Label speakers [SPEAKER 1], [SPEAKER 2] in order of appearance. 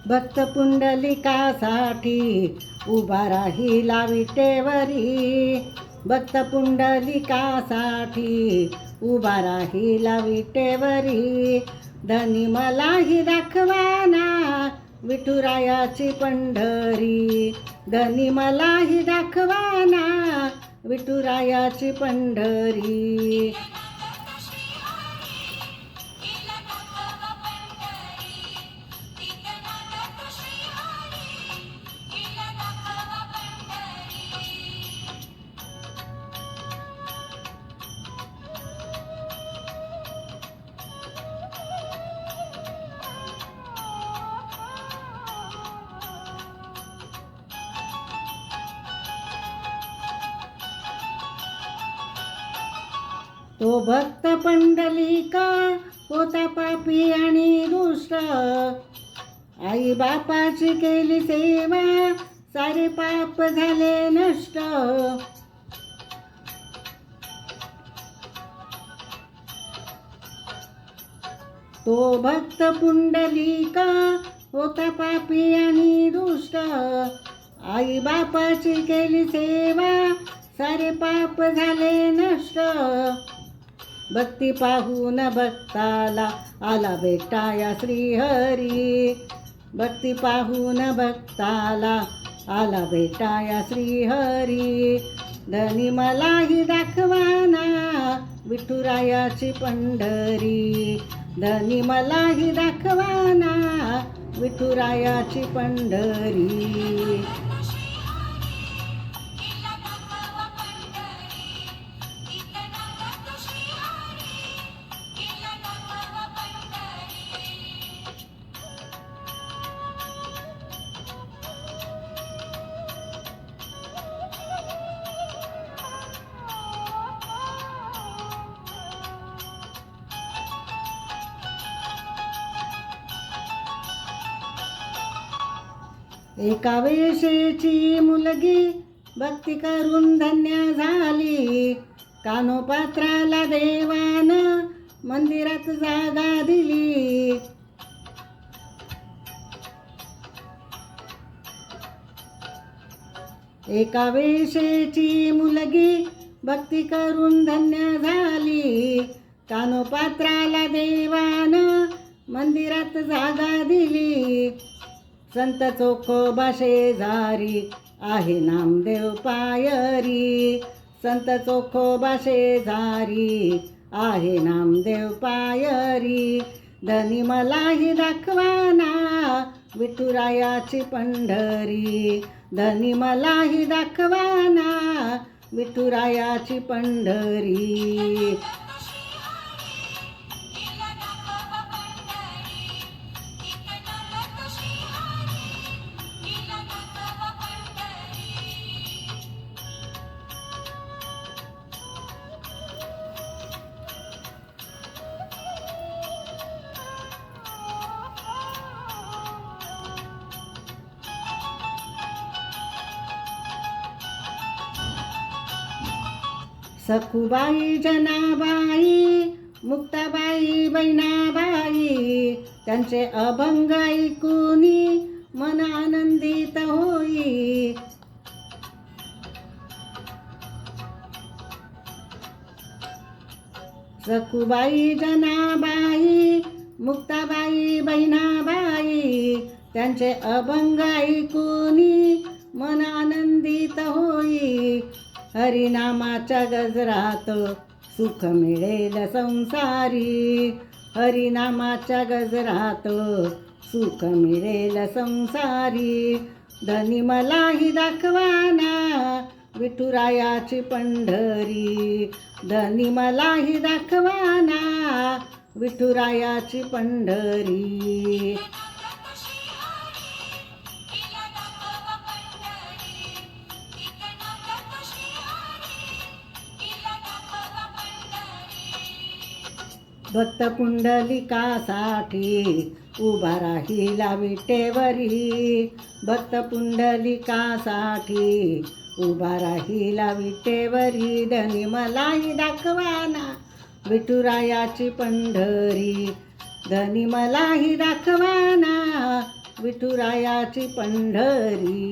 [SPEAKER 1] भक्त पुंडलिकासाठी उभा राहिला विटेवरी. भक्त पुंडलिकासाठी उभा राहिला विटेवरी. धनी मलाही दाखवाना विठुरायाची पंढरी. धनी मलाही दाखवाना विठुरायाची पंढरी. तो भक्त पुंडलिका होता पापी आणि दुष्ट. आई बापाची केली सेवा सारे पाप झाले नष्ट. तो भक्त पुंडलिका होता पापी आणि दुष्ट. आई बापाची केली सेवा सारे पाप झाले नष्ट. भक्ती पाहून भक्ताला आला भेटाया श्रीहरी. भक्ती पाहून भक्ताला आला भेटाया श्रीहरी. धनी मलाही दाखवाना विठुरायाची पंढरी. धनी मलाही दाखवाना विठुरायाची पंढरी. एका वेशेची मुलगी भक्ती करून धन्य झाली. कानोपात्राला देवान मंदिरात जागा दिली. एका वेशेची मुलगी भक्ती करून धन्य झाली. कानोपात्राला देवान मंदिरात जागा दिली. संत चोखोबा शेजारी आहे नामदेव पायरी. संत चोखोबा शेजारी आहे नामदेव पायरी. धनी मलाही दाखवाना विठुरायाची पंढरी. धनी मलाही दाखवाना विठुरायाची पंढरी. सखुबाई जनाबाई मुक्ताबाई बहिणाबाई त्यांचे अभंग ऐकूनी मन आनंदित होई. सखुबाई जनाबाई मुक्ताबाई बहिणाबाई त्यांचे अभंग ऐकूनी मन आनंदित होई. हरिनामाच्या गजरात सुख मिळेल संसारी. हरिनामाच्या गजरात सुख मिळेल संसारी. धनी मलाही दाखवाना विठुरायाची पंढरी. धनी मलाही दाखवाना विठुरायाची पंढरी. भक्त पुंडलिकासाठी उभा राहिला विटेवरी. भक्त पुंडलिकासाठी उभा राहिला विटेवरी. धनी मलाही दाखवाना विठुरायाची पंढरी. धनी मलाही दाखवाना विठुरायाची पंढरी.